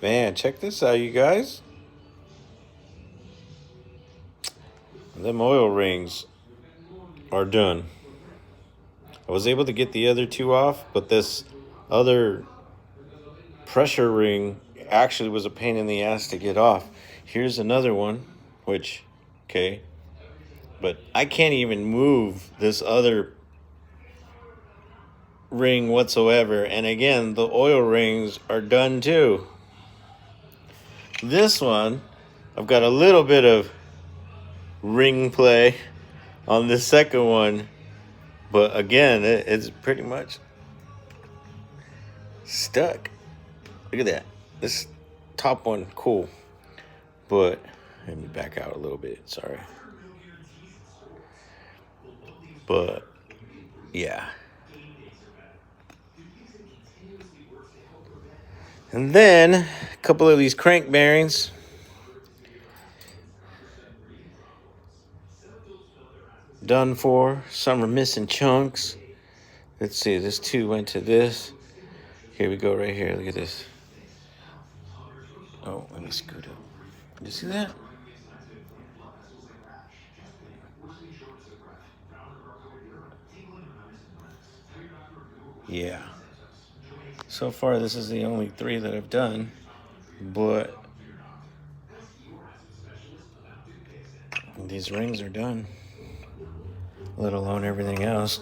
Man, check this out, you guys. Them oil rings are done. I was able to get the other two off, but this other pressure ring actually was a pain in the ass to get off. Here's another one, which, okay, but I can't even move this other ring whatsoever. And again, the oil rings are done too. This one, I've got a little bit of ring play on the second one, but again, it's pretty much stuck. Look at that. This top one, cool. But let me back out a little bit. Sorry. But yeah. And then a couple of these crank bearings. Done for. Some are missing chunks. Let's see. This two went to this. Here we go right here. Look at this. Oh, let me scoot up. You see that? Yeah. So far, this is the only three that I've done. But these rings are done. Let alone everything else.